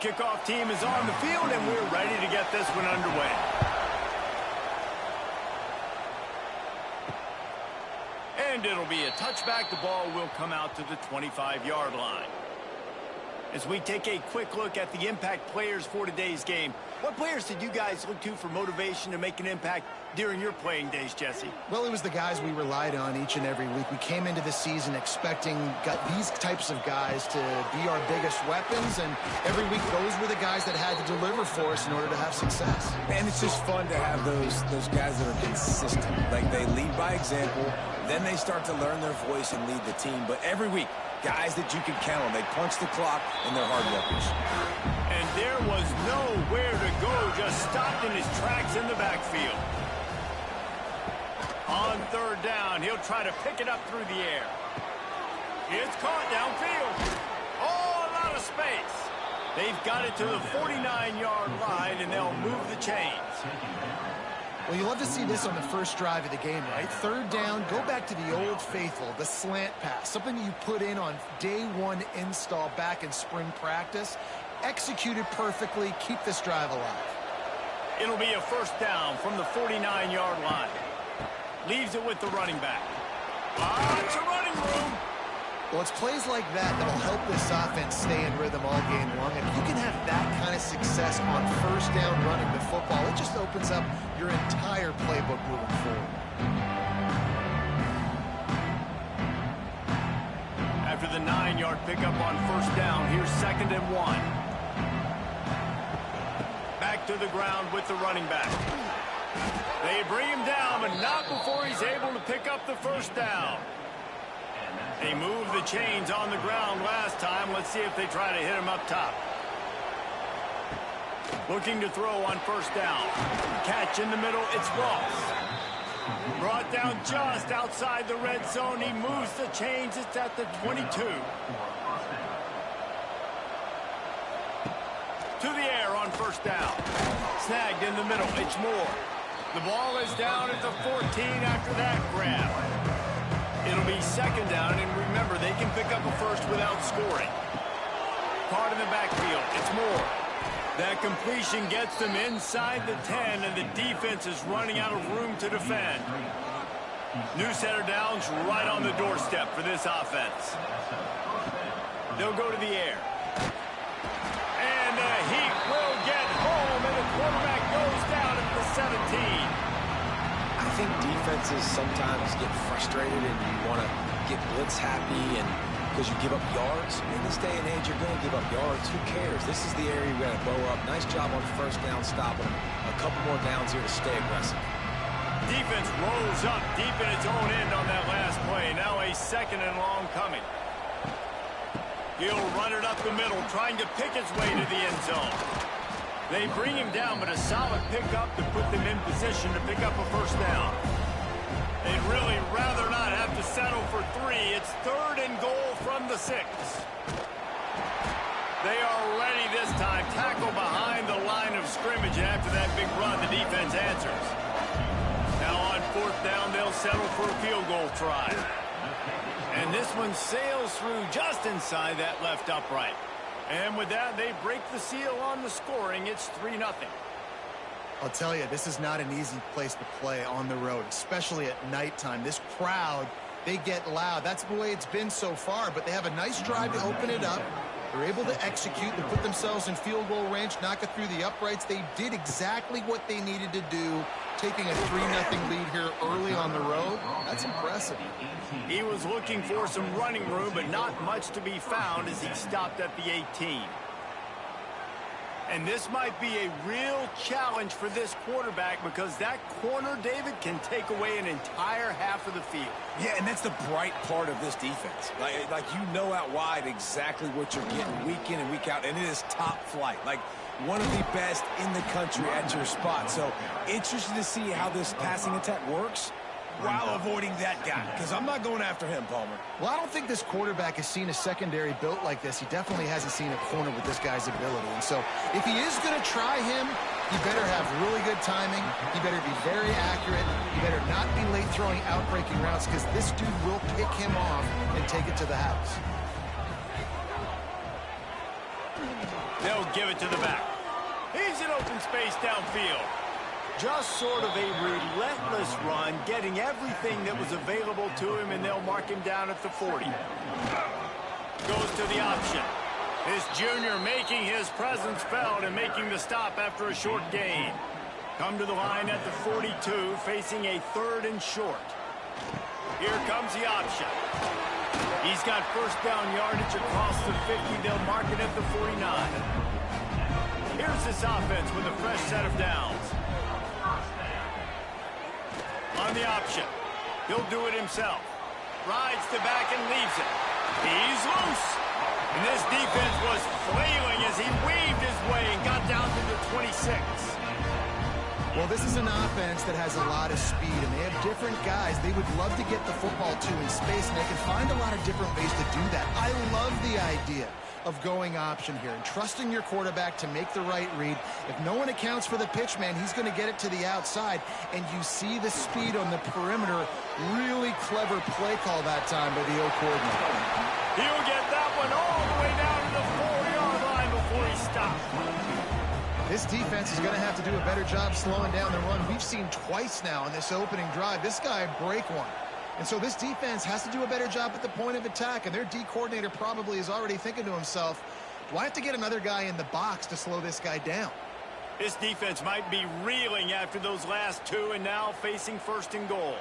kickoff team is on the field, and we're ready to get this one underway. And it'll be a touchback. The ball will come out to the 25-yard line. As we take a quick look at the impact players for today's game, what players did you guys look to for motivation to make an impact during your playing days, Jesse? Well, it was the guys we relied on each and every week. We came into the season expecting these types of guys to be our biggest weapons, and every week those were the guys that had to deliver for us in order to have success. And it's just fun to have those guys that are consistent. Like, they lead by example, then they start to learn their voice and lead the team. But every week, guys that you can count on. They punch the clock, and they're hard workers. And there was nowhere to go, just stopped in his tracks in the backfield. On third down, he'll try to pick it up through the air. It's caught downfield. Oh, a lot of space. They've got it to the 49-yard line, and they'll move the chains. Well, you love to see this on the first drive of the game, right? Third down, go back to the old faithful, the slant pass, something you put in on day one install back in spring practice. Executed perfectly, keep this drive alive. It'll be a first down from the 49-yard line. Leaves it with the running back. Lots of running room. Well, it's plays like that that'll help this offense stay in rhythm all game long. And if you can have that kind of success on first down running the football, it just opens up your entire playbook moving forward. After the 9-yard pickup on first down, here's 2nd and 1. Back to the ground with the running back. They bring him down, but not before he's able to pick up the first down. They moved the chains on the ground last time. Let's see if they try to hit him up top. Looking to throw on first down. Catch in the middle, it's Ross. Brought down just outside the red zone. He moves the chains. It's at the 22. To the air on first down. Snagged in the middle. It's Moore. The ball is down at the 14 after that grab. It'll be 2nd down, and remember, they can pick up a first without scoring. Caught in the backfield. It's Moore. That completion gets them inside the 10, and the defense is running out of room to defend. New center downs right on the doorstep for this offense. They'll go to the air. And the Heat will get home, and the quarterback goes down at the 17. I think defenses sometimes get frustrated and you want to get blitz happy and because you give up yards. In this day and age, you're going to give up yards. Who cares? This is the area you got to blow up. Nice job on first down stopping them. A couple more downs here to stay aggressive. Defense rolls up deep in its own end on that last play. Now a 2nd and long coming. He'll run it up the middle, trying to pick his way to the end zone. They bring him down, but a solid pickup to put them in position to pick up a first down. They'd really rather not have to settle for 3. It's 3rd and goal from the 6. They are ready this time. Tackle behind the line of scrimmage, and after that big run, the defense answers. Now on 4th down, they'll settle for a field goal try. And this one sails through just inside that left upright. And with that, they break the seal on the scoring. It's 3-0. I'll tell you, this is not an easy place to play on the road, especially at nighttime. This crowd, they get loud. That's the way it's been so far, but they have a nice drive to open it up. They're able to execute. They put themselves in field goal range, knock it through the uprights. They did exactly what they needed to do, taking a 3-0 lead here early on the road. That's impressive. He was looking for some running room, but not much to be found as he stopped at the 18. And this might be a real challenge for this quarterback because that corner, David, can take away an entire half of the field. Yeah, and that's the bright part of this defense. Like you know out wide exactly what you're getting week in and week out, and it is top flight. Like one of the best in the country at your spot. So interested to see how this passing attack works while avoiding that guy, because I'm not going after him, Palmer. Well, I don't think this quarterback has seen a secondary built like this. He definitely hasn't seen a corner with this guy's ability. And so if he is going to try him, he better have really good timing. He better be very accurate. He better not be late throwing out-breaking routes because this dude will pick him off and take it to the house. They'll give it to the back. He's in open space downfield. Just sort of a relentless run, getting everything that was available to him, and they'll mark him down at the 40. Goes to the option. This junior making his presence felt and making the stop after a short gain. Come to the line at the 42, facing a 3rd and short. Here comes the option. He's got first down yardage across the 50. They'll mark it at the 49. Here's this offense with a fresh set of downs. On the option. He'll do it himself. Rides the back and leaves it. He's loose. And this defense was flailing as he weaved his way and got down to the 26. Well, this is an offense that has a lot of speed, and they have different guys they would love to get the football to in space, and they can find a lot of different ways to do that. I love the idea of going option here and trusting your quarterback to make the right read. If no one accounts for the pitch man, he's going to get it to the outside, and you see the speed on the perimeter. Really clever play call that time by the O coordinator. He'll get that one all the way down to the 4-yard line before he stops. This defense is going to have to do a better job slowing down the run. We've seen twice now in this opening drive. This guy break one. And so this defense has to do a better job at the point of attack, and their D coordinator probably is already thinking to himself, do I have to get another guy in the box to slow this guy down? This defense might be reeling after those last two, and now facing 1st and goal.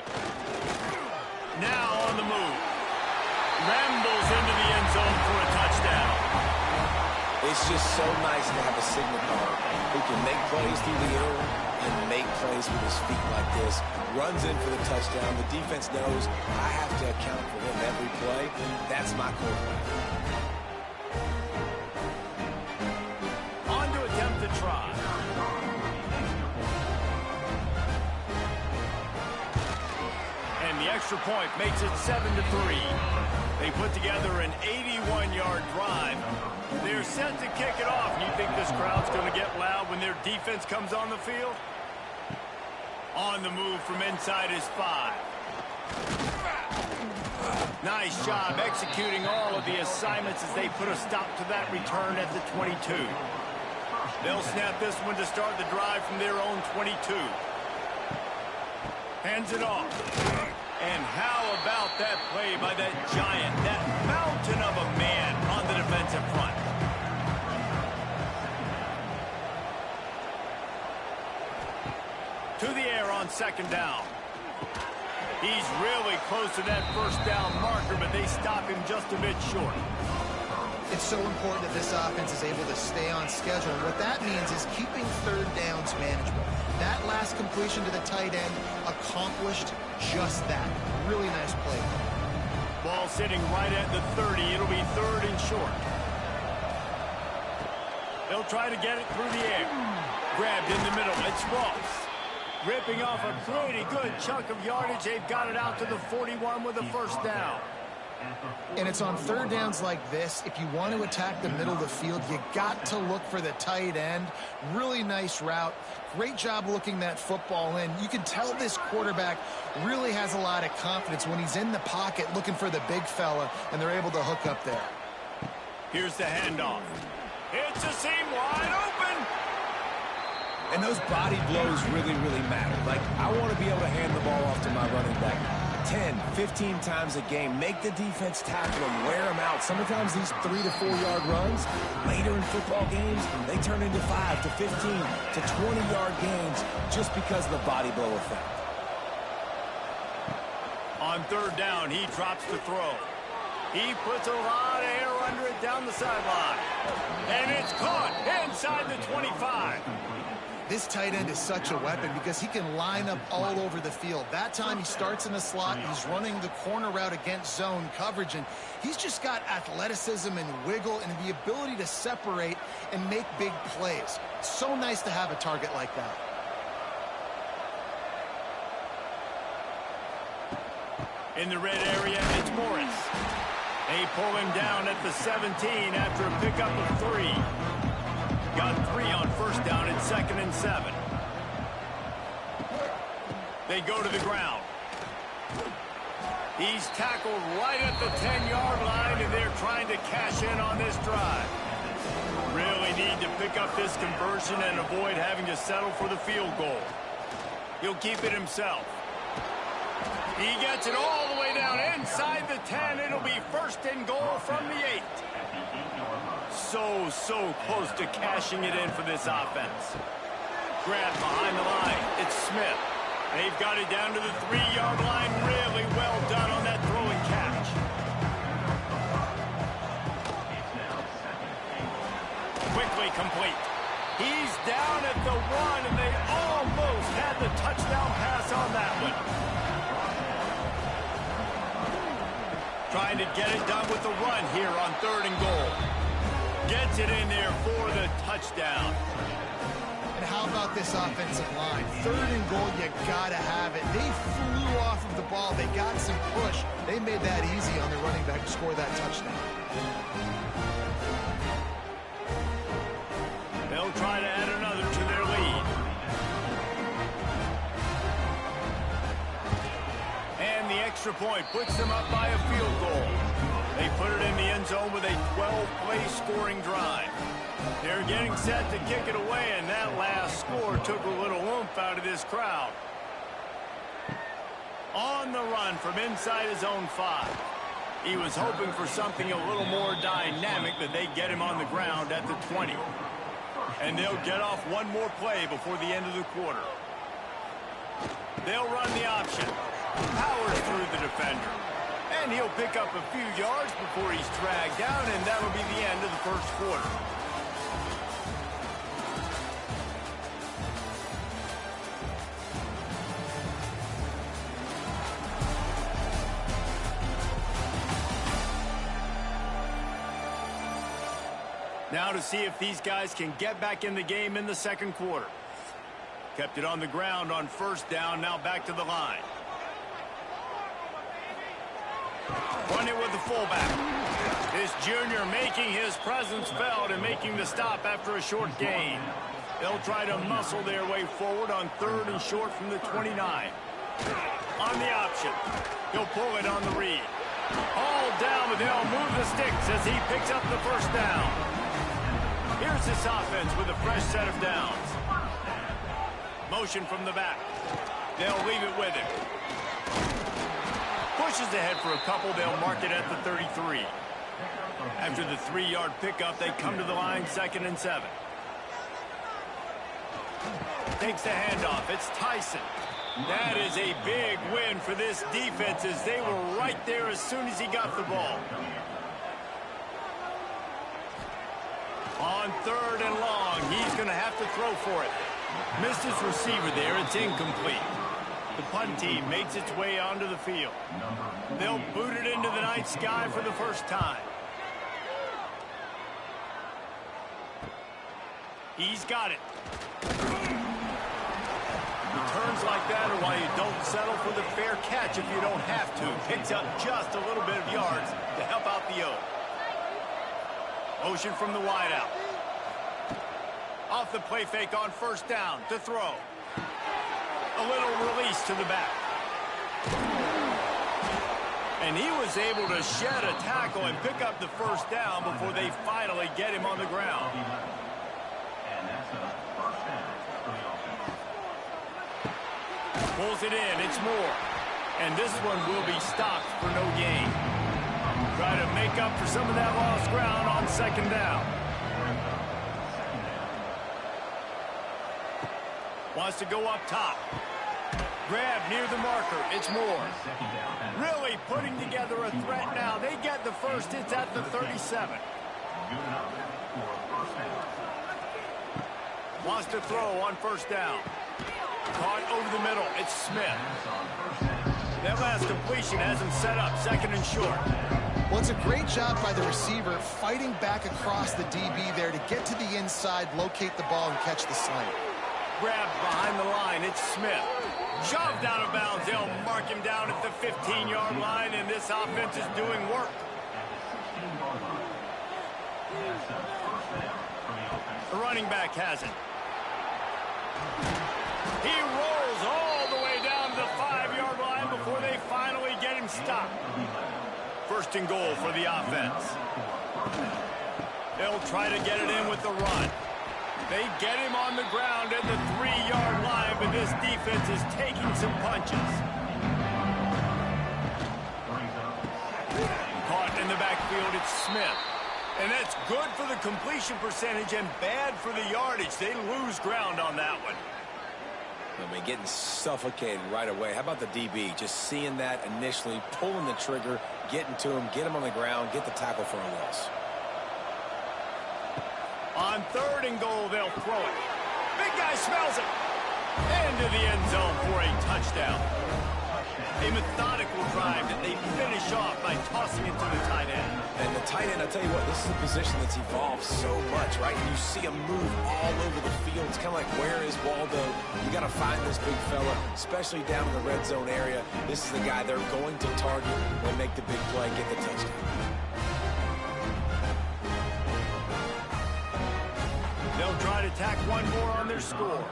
Now on the move. Rambles into the end zone for a touchdown. It's just so nice to have a signal caller who can make plays through the air and make plays with his feet like this. Runs in for the touchdown. The defense knows I have to account for him every play. That's my quarterback. On to attempt the try. And the extra point makes it 7-3. They put together an 81-yard drive. They're set to kick it off. You think this crowd's going to get loud when their defense comes on the field? On the move from inside his 5. Nice job executing all of the assignments as they put a stop to that return at the 22. They'll snap this one to start the drive from their own 22. Hands it off. And how about that play by that giant, that mountain of a man on the defensive front? To the air on 2nd down. He's really close to that 1st down marker, but they stop him just a bit short. It's so important that this offense is able to stay on schedule. And what that means is keeping 3rd downs manageable. That last completion to the tight end accomplished just that. Really nice play. Ball sitting right at the 30. It'll be 3rd and short. They'll try to get it through the air. Grabbed in the middle. It's Ross. Ripping off a pretty good chunk of yardage. They've got it out to the 41 with a 1st down. And it's on 3rd downs like this. If you want to attack the middle of the field, you got to look for the tight end. Really nice route. Great job looking that football in. You can tell this quarterback really has a lot of confidence when he's in the pocket looking for the big fella, and they're able to hook up there. Here's the handoff. It's a seam wide open. And those body blows really, really matter. Like, I want to be able to hand the ball off to my running back 10, 15 times a game. Make the defense tackle them, wear them out. Sometimes these 3 to 4 yard runs, later in football games, they turn into 5 to 15 to 20-yard games just because of the body blow effect. On 3rd down, he drops the throw. He puts a lot of air under it down the sideline. And it's caught inside the 25. This tight end is such a weapon because he can line up all over the field. That time he starts in the slot. He's running the corner route against zone coverage, and he's just got athleticism and wiggle and the ability to separate and make big plays. It's so nice to have a target like that. In the red area, it's Morris. They pull him down at the 17 after a pickup of 3. Got 3 on 1st down and 2nd and 7. They go to the ground. He's tackled right at the 10-yard line, and they're trying to cash in on this drive. Really need to pick up this conversion and avoid having to settle for the field goal. He'll keep it himself. He gets it all the way down inside the 10. It'll be first and goal from the 8. So close to cashing it in for this offense. Grab behind the line. It's Smith. They've got it down to the 3-yard line. Really well done on that throw and catch. Quickly complete. He's down at the 1, and they almost had the touchdown pass on that one. Trying to get it done with the run here on 3rd and goal. Gets it in there for the touchdown. And how about this offensive line? 3rd and goal, you gotta have it. They flew off of the ball. They got some push. They made that easy on the running back to score that touchdown. They'll try to add another to their lead. And the extra point puts them up by a field goal. They put it in the end zone with a 12-play scoring drive. They're getting set to kick it away, and that last score took a little oomph out of this crowd. On the run from inside his own 5. He was hoping for something a little more dynamic, but they get him on the ground at the 20. And they'll get off one more play before the end of the quarter. They'll run the option. Powers through the defender. And he'll pick up a few yards before he's dragged down, and that'll be the end of the first quarter. Now to see if these guys can get back in the game in the second quarter. Kept it on the ground on 1st down, now back to the line. Run it with the fullback. This junior making his presence felt and making the stop after a short gain. They'll try to muscle their way forward on 3rd and short from the 29. On the option. He'll pull it on the read. All down, but they'll move the sticks as he picks up the 1st down. Here's this offense with a fresh set of downs. Motion from the back. They'll leave it with him. Pushes ahead for a couple. They'll mark it at the 33. After the 3-yard pickup, they come to the line 2nd and 7. Takes the handoff. It's Tyson. That is a big win for this defense as they were right there as soon as he got the ball. On 3rd and long, he's going to have to throw for it. Missed his receiver there. It's incomplete. The punt team makes its way onto the field. They'll boot it into the night sky for the first time. He's got it. Returns like that are why you don't settle for the fair catch if you don't have to. Picks up just a little bit of yards to help out the O. Motion from the wideout. Off the play fake on 1st down to throw. A little release to the back. And he was able to shed a tackle and pick up the 1st down before they finally get him on the ground. Pulls it in. It's Moore. And this one will be stopped for no gain. Try to make up for some of that lost ground on 2nd down. Wants to go up top. Grab near the marker. It's Moore. Really putting together a threat now. They get the 1st. It's at the 37. Wants to throw on 1st down. Caught over the middle. It's Smith. That last completion has him set up 2nd and short. Well, it's a great job by the receiver fighting back across the DB there to get to the inside, locate the ball, and catch the slant. Grabbed behind the line. It's Smith. Shoved out of bounds. They'll mark him down at the 15-yard line, and this offense is doing work. The running back has it. He rolls all the way down to the 5-yard line before they finally get him stopped. 1st and goal for the offense. They'll They'll try to get it in with the run. They get him on the ground at the 3-yard line, but this defense is taking some punches. Caught in the backfield, it's Smith. And that's good for the completion percentage and bad for the yardage. They lose ground on that one. I mean, getting suffocated right away. How about the DB? Just seeing that initially, pulling the trigger, getting to him, get him on the ground, get the tackle for a loss. On 3rd and goal, they'll throw it. Big guy smells it. Into the end zone for a touchdown. A methodical drive that they finish off by tossing it to the tight end. And the tight end, I'll tell you what, this is a position that's evolved so much, right? And you see him move all over the field. It's kind of like, where is Waldo? You got to find this big fella, especially down in the red zone area. This is the guy they're going to target and make the big play, get the touchdown. They'll try to tack one more on their score.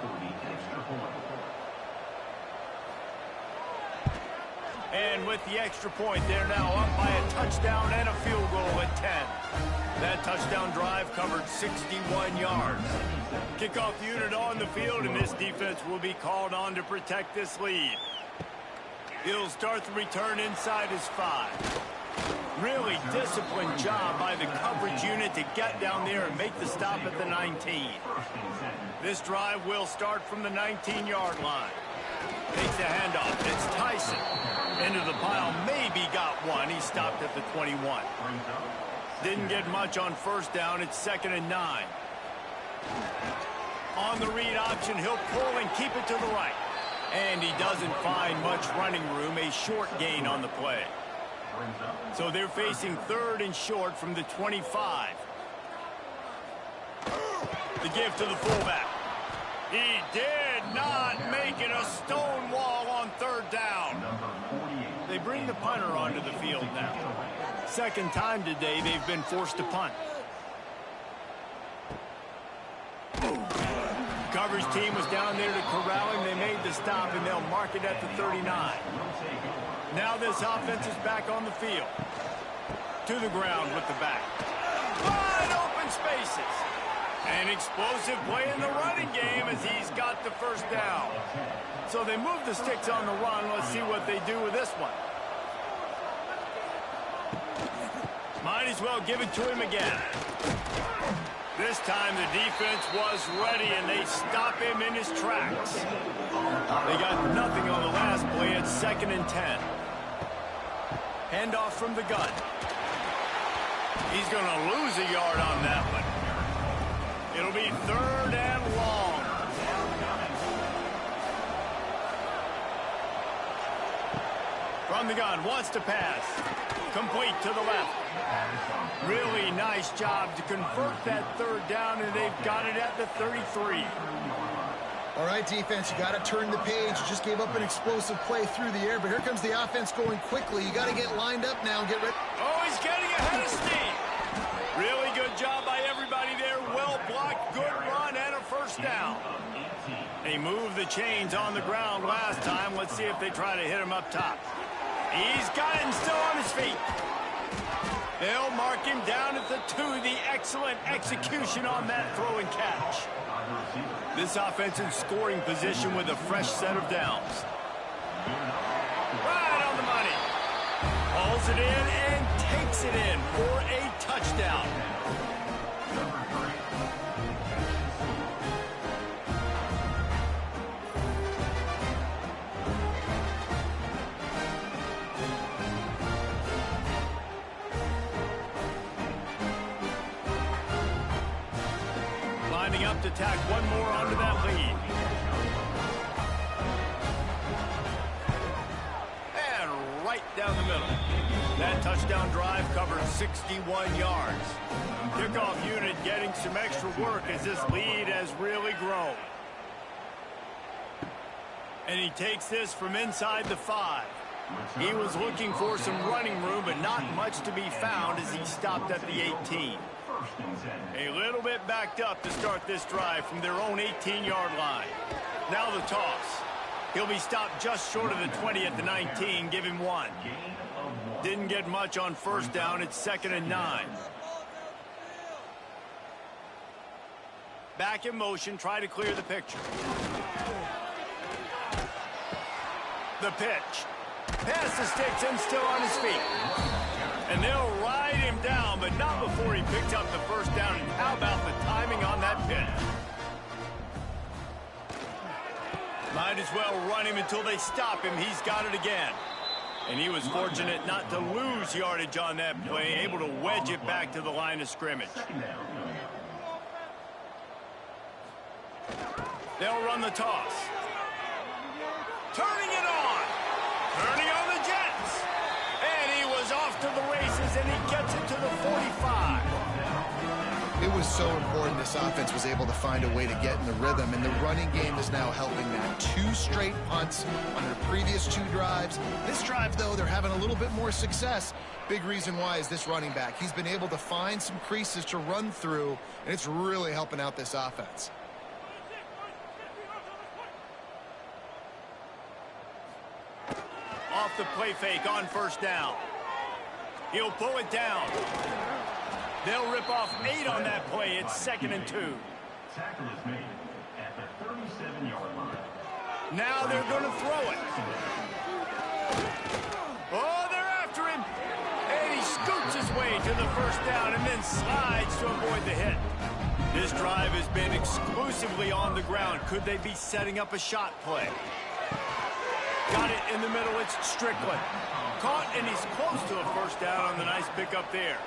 And with the extra point, they're now up by a touchdown and a field goal at 10. That touchdown drive covered 61 yards. Kickoff unit on the field, and this defense will be called on to protect this lead. He'll start the return inside his 5. Really disciplined job by the coverage unit to get down there and make the stop at the 19. This drive will start from the 19-yard line. Takes the handoff. It's Tyson. Into the pile. Maybe got one. He stopped at the 21. Didn't get much on 1st down. It's 2nd and 9. On the read option, he'll pull and keep it to the right. And he doesn't find much running room. A short gain on the play. So they're facing 3rd and short from the 25. The give to the fullback. He did not make it a stone wall on 3rd down. They bring the punter onto the field now. 2nd time today they've been forced to punt. Coverage team was down there to corral him. They made the stop, and they'll mark it at the 39. Now this offense is back on the field. To the ground with the back. Wide open spaces. An explosive play in the running game as he's got the 1st down. So they move the sticks on the run. Let's see what they do with this one. Might as well give it to him again. This time the defense was ready, and they stop him in his tracks. They got nothing on the last play. It's 2nd and 10. Handoff from the gun. He's going to lose a yard on that one. It'll be 3rd and long. From the gun, wants to pass. Complete to the left. Really nice job to convert that 3rd down, and they've got it at the 33. All right, defense, you got to turn the page. You just gave up an explosive play through the air, but here comes the offense going quickly. You got to get lined up now and get ready. Oh, he's getting ahead of steam. Really good job by everybody there. Well blocked, good run, and a 1st down. They moved the chains on the ground last time. Let's see if they try to hit him up top. He's got it and still on his feet. They'll mark him down at the 2. The excellent execution on that throw and catch. This offense in scoring position with a fresh set of downs. Right on the money. Hauls it in and takes it in for a touchdown. Lining up to tack one more onto that lead. And right down the middle. That touchdown drive covered 61 yards. Kickoff unit getting some extra work as this lead has really grown. And he takes this from inside the 5. He was looking for some running room, but not much to be found as he stopped at the 18. A little bit backed up to start this drive from their own 18-yard line. Now the toss. He'll be stopped just short of the 20 at the 19. Give him 1. Didn't get much on 1st down. It's 2nd and 9. back in motion, try to clear the picture. The pitch. Past the sticks and still on his feet. And they'll ride him down, but not before he picked up the first down. And how about the timing on that pitch? Might as well run him until they stop him. He's got it again. And he was fortunate not to lose yardage on that play, able to wedge it back to the line of scrimmage. They'll run the toss. Turning it on. Turning on the Jets. And he was off to the races, and he gets it to the 45. It was so important this offense was able to find a way to get in the rhythm, and the running game is now helping that. 2 straight punts on their previous 2 drives. This drive, though, they're having a little bit more success. Big reason why is this running back. He's been able to find some creases to run through, and it's really helping out this offense. Off the play fake on first down. He'll pull it down. They'll rip off 8 on that play. It's 2nd and 2. Tackle is made at the 37-yard line. Now they're going to throw it. Oh, they're after him. And he scoots his way to the first down and then slides to avoid the hit. This drive has been exclusively on the ground. Could they be setting up a shot play? Got it in the middle. It's Strickland. Caught, and he's close to a first down on the nice pickup there.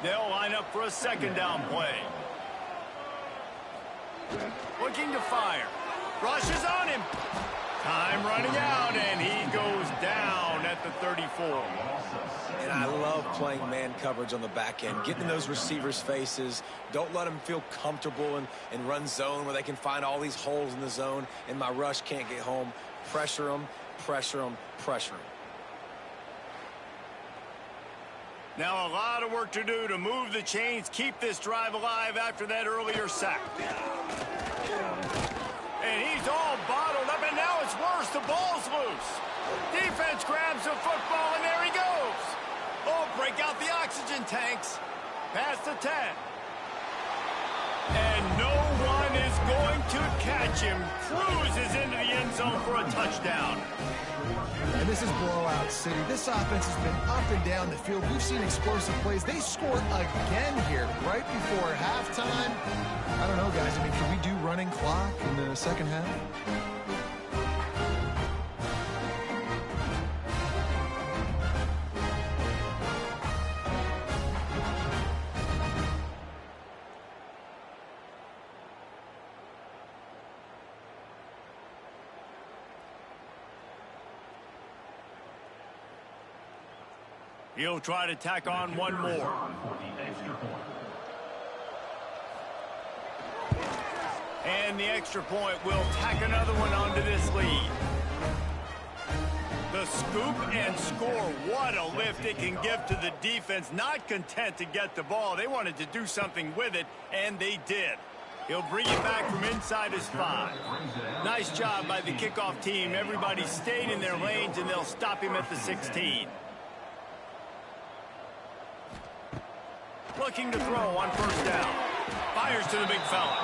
They'll line up for a 2nd down play. Looking to fire. Rushes on him. Time running out, and he goes down at the 34. And I love playing man coverage on the back end, getting in those receivers' faces. Don't let them feel comfortable and run zone where they can find all these holes in the zone, and my rush can't get home. Pressure them, pressure them, pressure them. Now a lot of work to do to move the chains, keep this drive alive after that earlier sack. And he's all bottled up, and now it's worse. The ball's loose. Defense grabs the football, and there he goes. Oh, break out the oxygen tanks. Past the 10. And no one is going to catch him. Cruises into the end zone for a touchdown. And this is blowout city. This offense has been up and down the field. We've seen explosive plays. They scored again here right before halftime. I don't know, guys. I mean, can we do running clock in the second half? He'll try to tack on one more. And the extra point will tack another one onto this lead. The scoop and score. What a lift it can give to the defense. Not content to get the ball. They wanted to do something with it, and they did. He'll bring it back from inside his 5. Nice job by the kickoff team. Everybody stayed in their lanes, and they'll stop him at the 16. Looking to throw on first down. Fires to the big fella.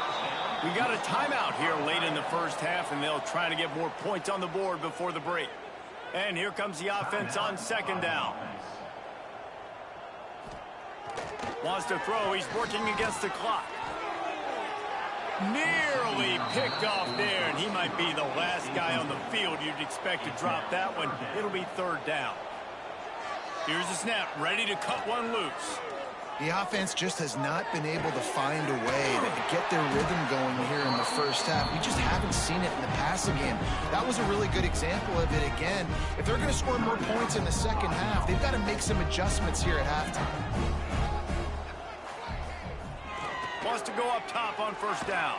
We got a timeout here late in the first half, and they'll try to get more points on the board before the break. And here comes the offense on 2nd down. Wants to throw. He's working against the clock. Nearly picked off there, and he might be the last guy on the field you'd expect to drop that one. It'll be 3rd down. Here's the snap. Ready to cut one loose. The offense just has not been able to find a way to get their rhythm going here in the first half. We just haven't seen it in the passing game. That was a really good example of it again. If they're going to score more points in the second half, they've got to make some adjustments here at halftime. Wants to go up top on first down.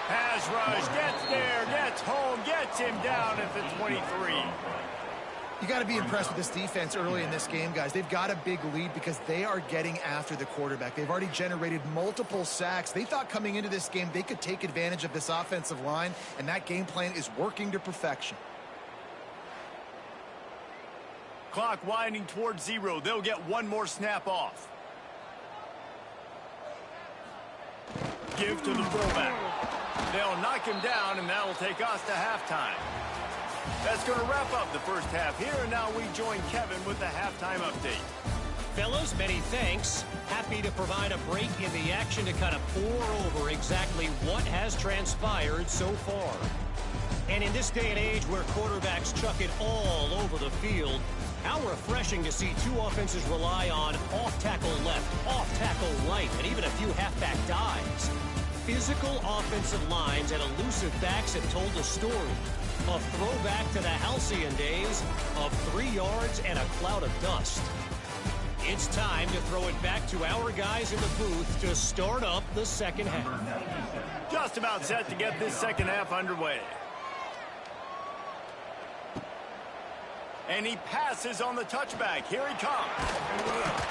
Pass rush, gets there, gets home, gets him down at the 23. You got to be impressed with this defense early in this game, guys. They've got a big lead because they are getting after the quarterback. They've already generated multiple sacks. They thought coming into this game they could take advantage of this offensive line, and that game plan is working to perfection. Clock winding towards 0. They'll get one more snap off. Give to the fullback. They'll knock him down, and that'll take us to halftime. That's going to wrap up the first half here, and now we join Kevin with the halftime update. Fellas, many thanks. Happy to provide a break in the action to kind of pour over exactly what has transpired so far. And in this day and age where quarterbacks chuck it all over the field, how refreshing to see two offenses rely on off-tackle left, off-tackle right, and even a few halfback dives. Physical offensive lines and elusive backs have told a story. A throwback to the halcyon days of 3 yards and a cloud of dust. It's time to throw it back to our guys in the booth to start up the second half. Just about set to get this second half underway. And he passes on the touchback. Here he comes.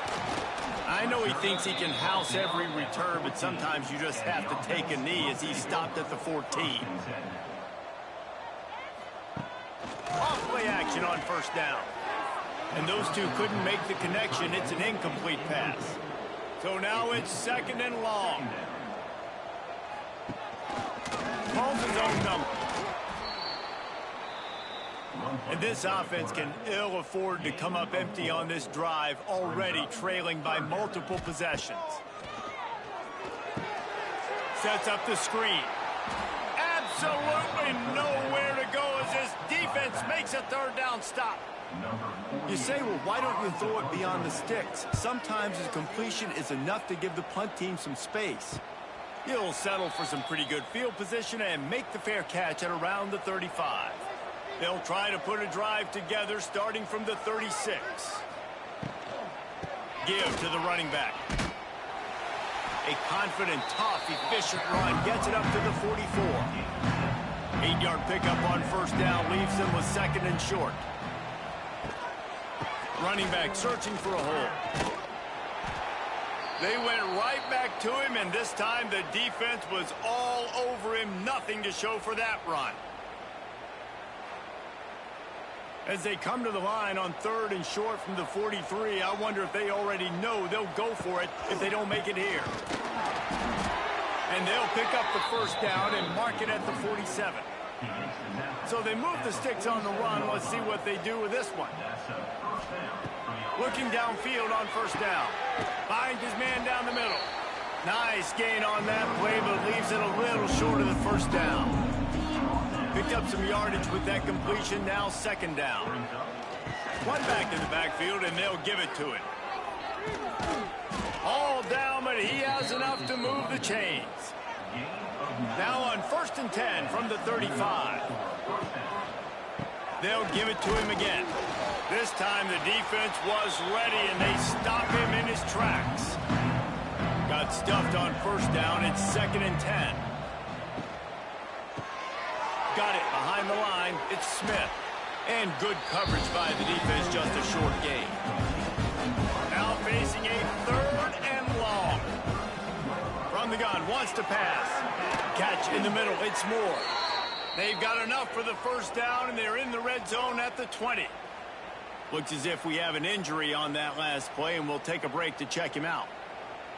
I know he thinks he can house every return, but sometimes you just have to take a knee as he stopped at the 14. Off-play action on first down. And those two couldn't make the connection. It's an incomplete pass. So now it's second and long. Calls his own number. And this offense can ill afford to come up empty on this drive, already trailing by multiple possessions. Sets up the screen. Absolutely nowhere to go as this defense makes a third down stop. You say, well, why don't you throw it beyond the sticks? Sometimes his completion is enough to give the punt team some space. He'll settle for some pretty good field position and make the fair catch at around the 35. They'll try to put a drive together starting from the 36. Give to the running back. A confident, tough, efficient run gets it up to the 44. 8-yard pickup on first down leaves them with second and short. Running back searching for a hole. They went right back to him, and this time the defense was all over him. Nothing to show for that run. As they come to the line on third and short from the 43, I wonder if they already know they'll go for it if they don't make it here. And they'll pick up the first down and mark it at the 47. So they move the sticks on the run. Let's see what they do with this one. Looking downfield on first down. Finds his man down the middle. Nice gain on that play, but leaves it a little short of the first down. Picked up some yardage with that completion. Now second down. One back in the backfield, and they'll give it to him. All down, but he has enough to move the chains. Now on first and 10 from the 35. They'll give it to him again. This time the defense was ready, and they stop him in his tracks. Got stuffed on first down. It's second and 10. Got it behind the line. It's Smith. And good coverage by the defense, just a short gain. Now facing a third and long. From the gun, wants to pass. Catch in the middle, it's Moore. They've got enough for the first down, and they're in the red zone at the 20. Looks as if we have an injury on that last play, and we'll take a break to check him out.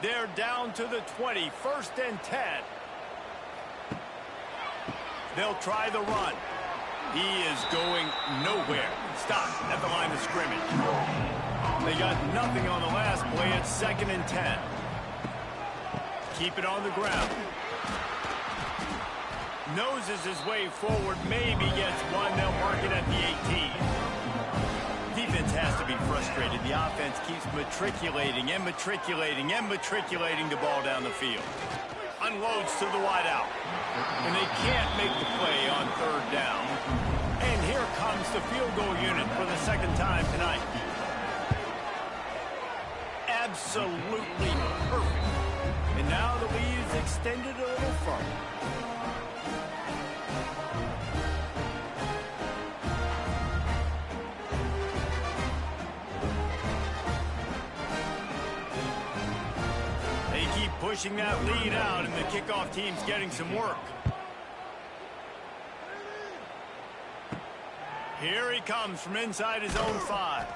They're down to the 20, first and 10. They'll try the run. He is going nowhere. Stop at the line of scrimmage. They got nothing on the last play. It's second and 10. Keep it on the ground. Noses his way forward, maybe gets one. They'll mark it at the 18. Defense has to be frustrated. The offense keeps matriculating and matriculating and matriculating the ball down the field. Unloads to the wideout. And they can't make the play on third down. And here comes the field goal unit for the second time tonight. Absolutely perfect. And now the lead is extended a little further. They keep pushing that lead out, and the kickoff team's getting some work. Here he comes from inside his own 5.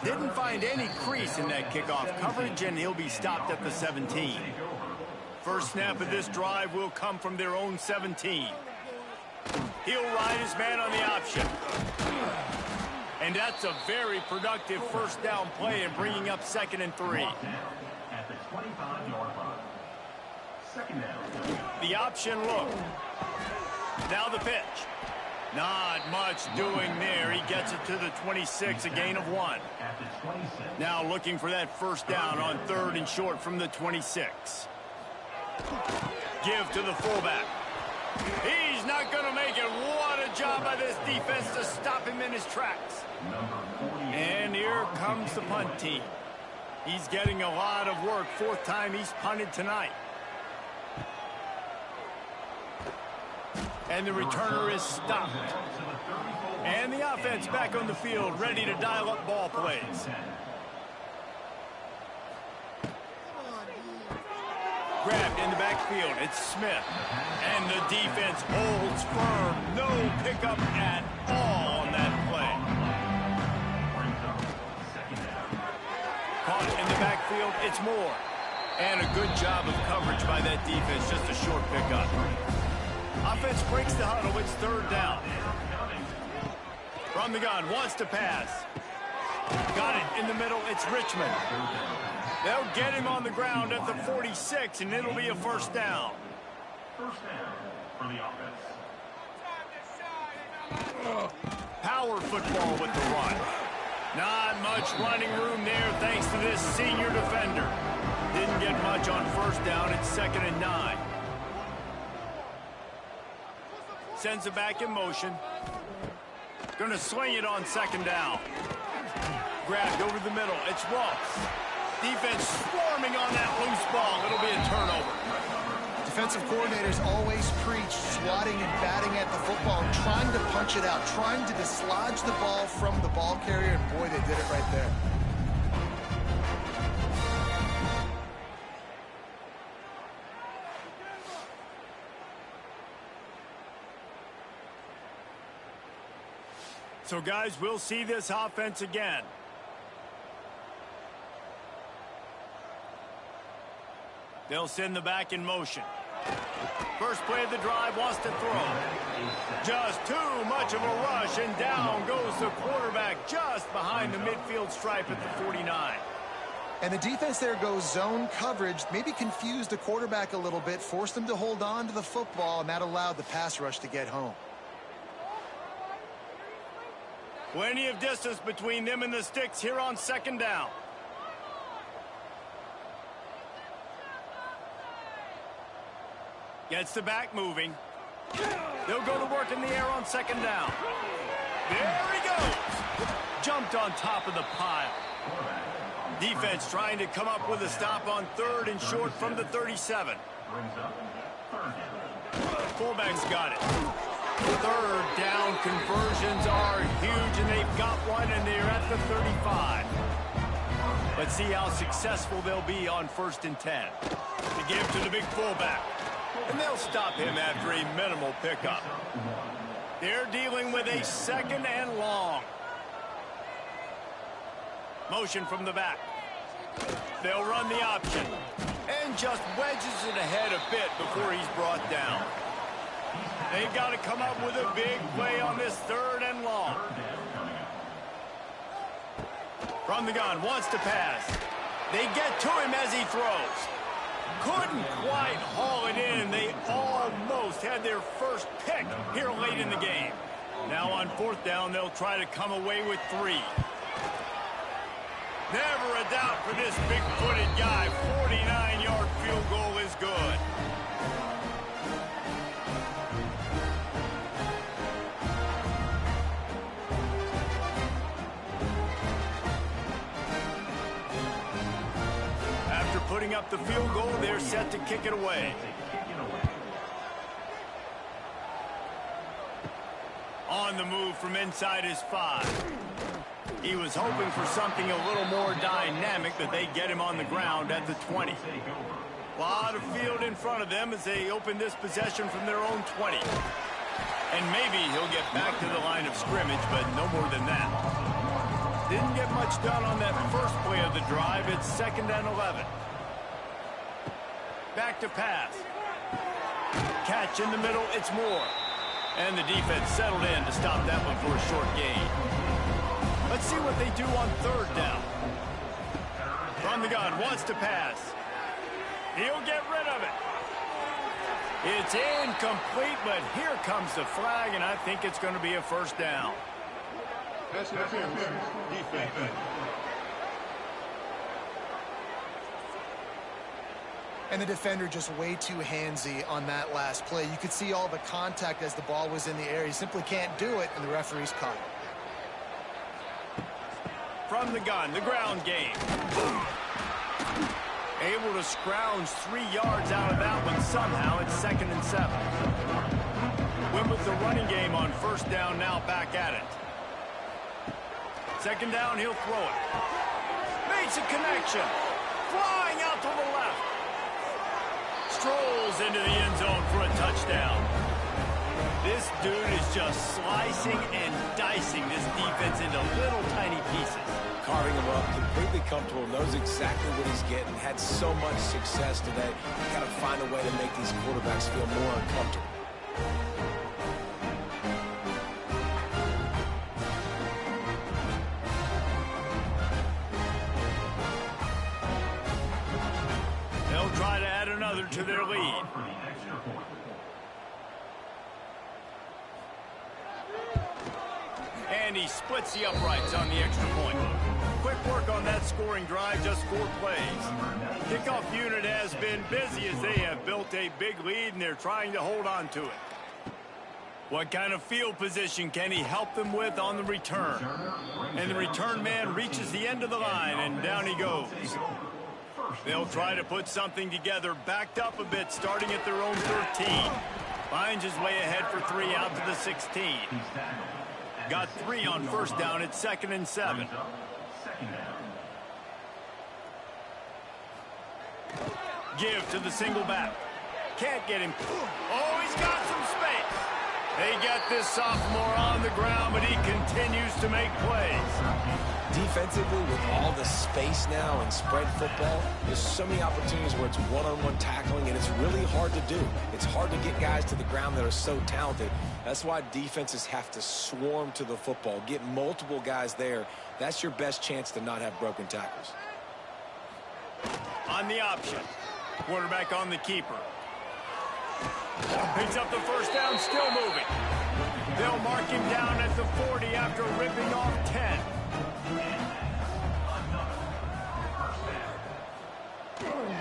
Didn't find any crease in that kickoff coverage, and he'll be stopped at the 17. First snap of this drive will come from their own 17. He'll ride his man on the option. And that's a very productive first down play and bringing up 2nd and 3. At the 25-yard line. Second down. The option look. Now the pitch. Not much doing there. He gets it to the 26, a gain of 1. At the 26. Now looking for that first down on 3rd and short from the 26. Give to the fullback. He's not going to make it. What a job by this defense to stop him in his tracks. And here comes the punt team. He's getting a lot of work. 4th time he's punted tonight. And the returner is stopped. And the offense back on the field, ready to dial up ball plays. Grabbed in the backfield. It's Smith. And the defense holds firm. No pickup at all on that play. Caught in the backfield. It's Moore. And a good job of coverage by that defense. Just a short pickup. Offense breaks the huddle. It's 3rd down. From the gun. Wants to pass. Got it in the middle. It's Richmond. They'll get him on the ground at the 46, and it'll be a first down. First down for the offense. Power football with the run. Not much running room there thanks to this senior defender. Didn't get much on first down. It's 2nd and 9. Sends it back in motion. Going to swing it on 2nd down. Grabbed over the middle. It's Ross. Defense swarming on that loose ball. It'll be a turnover. Defensive coordinators always preach swatting and batting at the football, trying to punch it out, trying to dislodge the ball from the ball carrier, and boy, they did it right there. So, guys, we'll see this offense again. They'll send the back in motion. First play of the drive, wants to throw. Just too much of a rush, and down goes the quarterback just behind the midfield stripe at the 49. And the defense there goes zone coverage, maybe confused the quarterback a little bit, forced him to hold on to the football, and that allowed the pass rush to get home. Plenty of distance between them and the sticks here on 2nd down. Gets the back moving. They'll go to work in the air on 2nd down. There he goes. Jumped on top of the pile. Defense trying to come up with a stop on 3rd and short from the 37. Fullback's got it. 3rd down conversions are huge, and they've got one, and they're at the 35. Let's see how successful they'll be on 1st and 10. To give to the big fullback. And they'll stop him after a minimal pickup. They're dealing with a 2nd and long. Motion from the back. They'll run the option. And just wedges it ahead a bit before he's brought down. They've got to come up with a big play on this 3rd and long. From the gun, wants to pass. They get to him as he throws. Couldn't quite haul it in. They almost had their first pick here late in the game. Now on 4th down, they'll try to come away with 3. Never a doubt for this big-footed guy. 49-yard field goal is good. Putting up the field goal, they're set to kick it away. On the move from inside his 5. He was hoping for something a little more dynamic, but they get him on the ground at the 20. A lot of field in front of them as they open this possession from their own 20. And maybe he'll get back to the line of scrimmage, but no more than that. Didn't get much done on that first play of the drive. It's 2nd and 11. Back to pass. Catch in the middle, it's Moore. And the defense settled in to stop that one for a short gain. Let's see what they do on third down. From the gun, wants to pass. He'll get rid of it. It's incomplete, but here comes the flag, and I think it's going to be a first down. Defense. And the defender just way too handsy on that last play. You could see all the contact as the ball was in the air. He simply can't do it, and the referee's caught it. From the gun, the ground game. Able to scrounge 3 yards out of that one somehow. It's 2nd and 7. Went with the running game on first down, now back at it. 2nd down, he'll throw it. Makes a connection. Flying out to the left. Strolls into the end zone for a touchdown. This dude is just slicing and dicing this defense into little tiny pieces. Carving him up, completely comfortable, knows exactly what he's getting, had so much success today. You got to find a way to make these quarterbacks feel more uncomfortable. They'll try to add another to their lead. And he splits the uprights on the extra point. Quick work on that scoring drive, just 4 plays. Kickoff unit has been busy as they have built a big lead, and they're trying to hold on to it. What kind of field position can he help them with on the return? And the return man reaches the end of the line, and down he goes. They'll try to put something together, backed up a bit, starting at their own 13. Finds his way ahead for 3 out to the 16. Got 3 on first down. It's 2nd and 7. Give to the single back. Can't get him. Oh, he's got some space. They get this sophomore on the ground, but he continues to make plays. Defensively, with all the space now and spread football, there's so many opportunities where it's one-on-one tackling, and it's really hard to do. It's hard to get guys to the ground that are so talented. That's why defenses have to swarm to the football, get multiple guys there. That's your best chance to not have broken tackles. On the option. Quarterback on the keeper. Picks up the first down, still moving. They'll mark him down at the 40 after ripping off 10.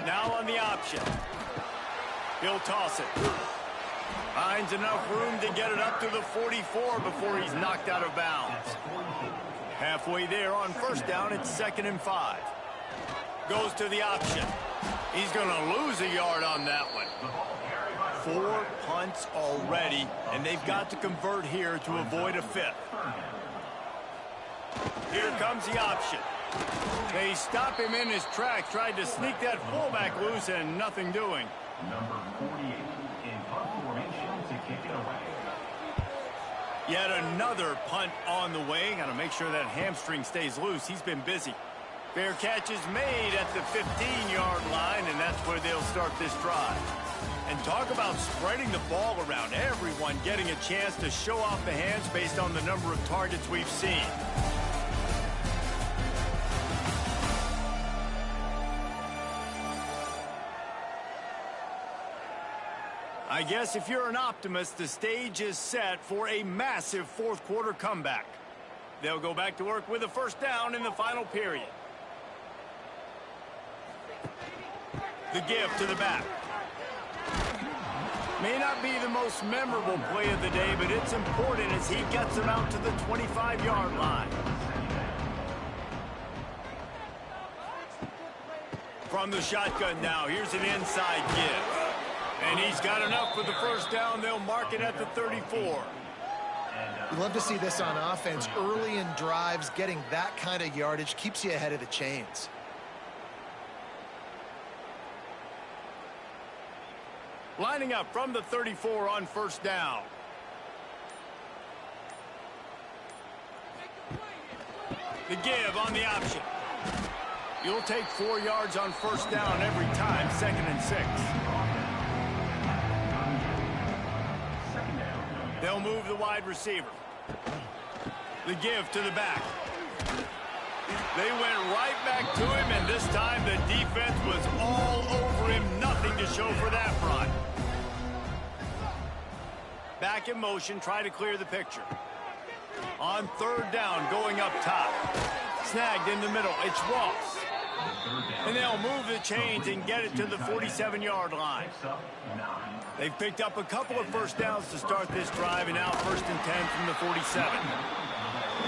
Now on the option. He'll toss it. Finds enough room to get it up to the 44 before he's knocked out of bounds. Halfway there on first down, it's 2nd and 5. Goes to the option. He's going to lose a yard on that one. 4 punts already, and they've got to convert here to avoid a 5th. Here comes the option. They stop him in his tracks, tried to sneak that fullback loose, and nothing doing. Number 48 in punt formation to kick it away. Yet another punt on the way. Got to make sure that hamstring stays loose. He's been busy. Fair catch is made at the 15-yard line, and that's where they'll start this drive. And talk about spreading the ball around. Everyone getting a chance to show off the hands based on the number of targets we've seen. I guess if you're an optimist, the stage is set for a massive fourth-quarter comeback. They'll go back to work with a first down in the final period. The give to the back. May not be the most memorable play of the day, but it's important as he gets him out to the 25-yard line. From the shotgun now, here's an inside give. And he's got enough for the first down. They'll mark it at the 34. You love to see this on offense. Early in drives, getting that kind of yardage keeps you ahead of the chains. Lining up from the 34 on first down. The give on the option. You'll take 4 yards on first down every time, 2nd and 6. They'll move the wide receiver. The give to the back. They went right back to him, and this time the defense was all over him. Nothing to show for that run. Back in motion, try to clear the picture. On 3rd down, going up top. Snagged in the middle. It's Ross. And they'll move the chains and get it to the 47-yard line. They've picked up a couple of first downs to start this drive, and now 1st and 10 from the 47.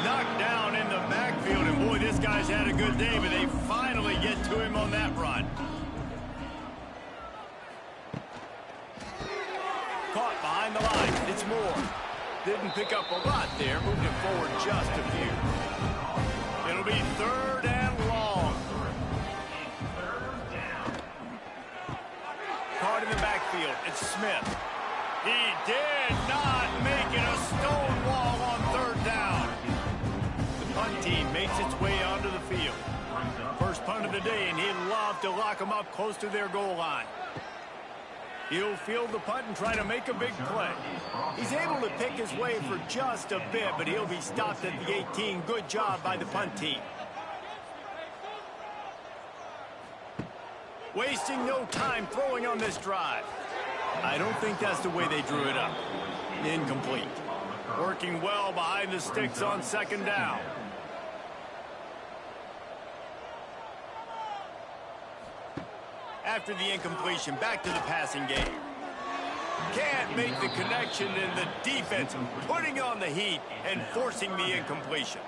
Knocked down in the backfield, and boy, this guy's had a good day, but they finally get to him on that run. Caught behind the line. It's Moore. Didn't pick up a lot there, moved it forward just a few. It'll be 3rd and long. Caught in the backfield. It's Smith. He did not make it a stone wall on 3rd down. The punt team makes its way onto the field. First punt of the day, and he'd love to lock them up close to their goal line. He'll field the punt and try to make a big play. He's able to pick his way for just a bit, but he'll be stopped at the 18. Good job by the punt team. Wasting no time throwing on this drive. I don't think that's the way they drew it up. Incomplete. Working well behind the sticks on 2nd down. After the incompletion, back to the passing game. Can't make the connection, and the defense putting on the heat and forcing the incompletion.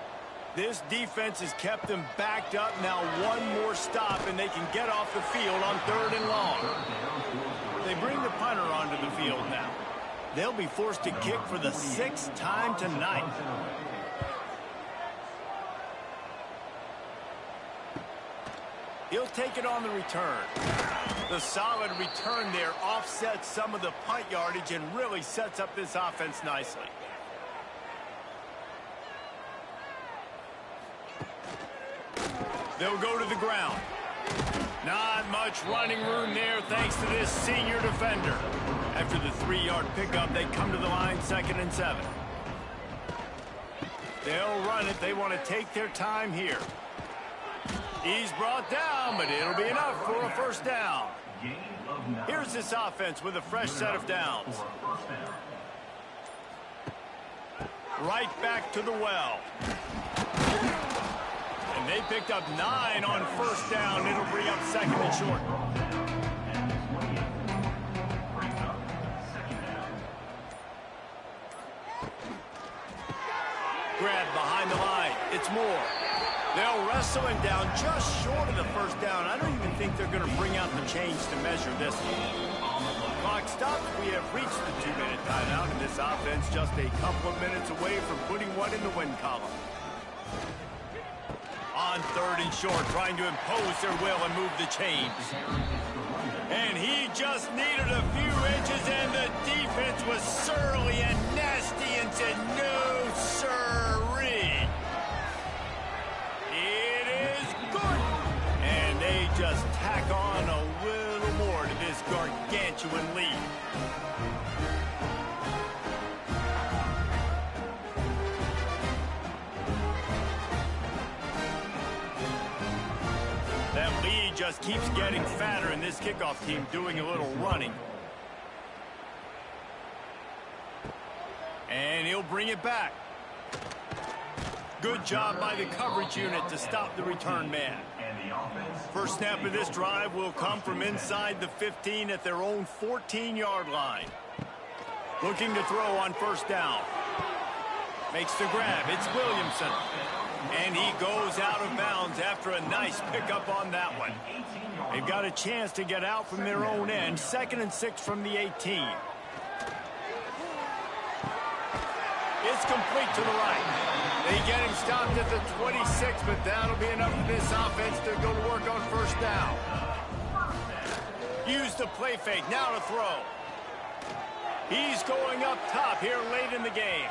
This defense has kept them backed up. Now one more stop, and they can get off the field on 3rd and long. They bring the punter onto the field now. They'll be forced to kick for the 6th time tonight. He'll take it on the return. The solid return there offsets some of the punt yardage and really sets up this offense nicely. They'll go to the ground. Not much running room there thanks to this senior defender. After the 3-yard pickup, they come to the line 2nd and 7. They'll run it. They want to take their time here. He's brought down, but it'll be enough for a first down. Here's this offense with a fresh set of downs. Right back to the well. And they picked up 9 on first down. It'll bring up 2nd and short. Grab behind the line. It's Moore. They'll wrestle him down just short of the first down. I don't even think they're going to bring out the chains to measure this one. Clock stops. We have reached the 2-minute timeout, and this offense just a couple of minutes away from putting one in the win column. On 3rd and short, trying to impose their will and move the chains. And he just needed a few inches, and the defense was surly and nasty and said, no, sirree. It is good. And they just tack on a little more to this gargantuan lead. That lead just keeps getting fatter, and this kickoff team doing a little running. And he'll bring it back. Good job by the coverage unit to stop the return man. First snap of this drive will come from inside the 15 at their own 14-yard line. Looking to throw on first down. Makes the grab. It's Williamson. And he goes out of bounds after a nice pickup on that one. They've got a chance to get out from their own end. 2nd and 6 from the 18. It's complete to the right. They get him stopped at the 26, but that'll be enough for this offense to go to work on first down. Use the play fake. Now to throw. He's going up top here late in the game.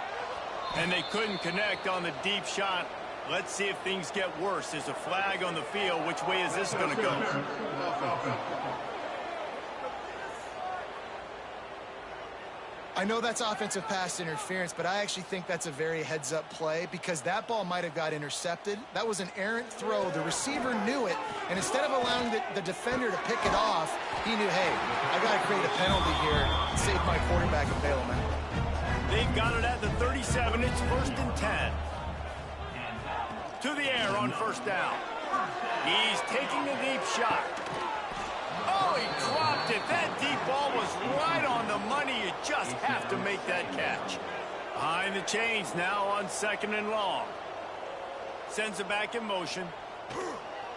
And they couldn't connect on the deep shot Let's see if things get worse. There's a flag on the field. Which way is this going to go? I know that's offensive pass interference, but I actually think that's a very heads-up play because that ball might have got intercepted. That was an errant throw. The receiver knew it, and instead of allowing the defender to pick it off, he knew, hey, I got to create a penalty here and save my quarterback a bailment. They've got it at the 37. It's 1st and 10. To the air on 1st down. He's taking a deep shot. Oh, he dropped it. That deep ball was right on the money. You just have to make that catch. Behind the chains now on 2nd and long. Sends it back in motion.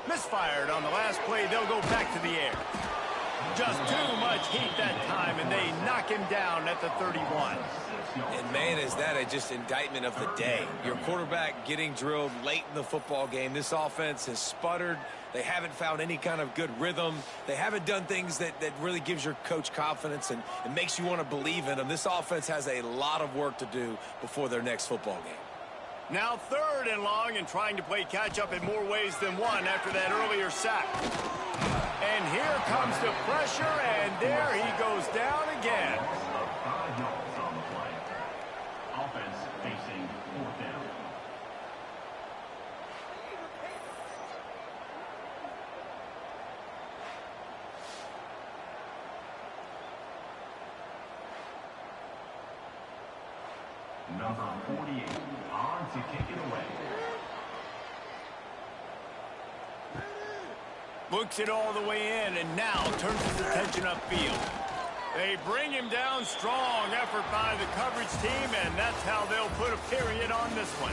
Misfired on the last play. They'll go back to the air. Just too much heat that time, and they knock him down at the 31. And, man, is that just indictment of the day. Your quarterback getting drilled late in the football game. This offense has sputtered. They haven't found any kind of good rhythm. They haven't done things that really gives your coach confidence and makes you want to believe in them. This offense has a lot of work to do before their next football game. Now 3rd and long and trying to play catch-up in more ways than one after that earlier sack. And here comes the pressure, and there he goes down again. 5 yards on the play. Offense facing 4th down. Number 48 on to kick it away. Looks it all the way in, and now turns his attention upfield. They bring him down. Strong effort by the coverage team, and that's how they'll put a period on this one.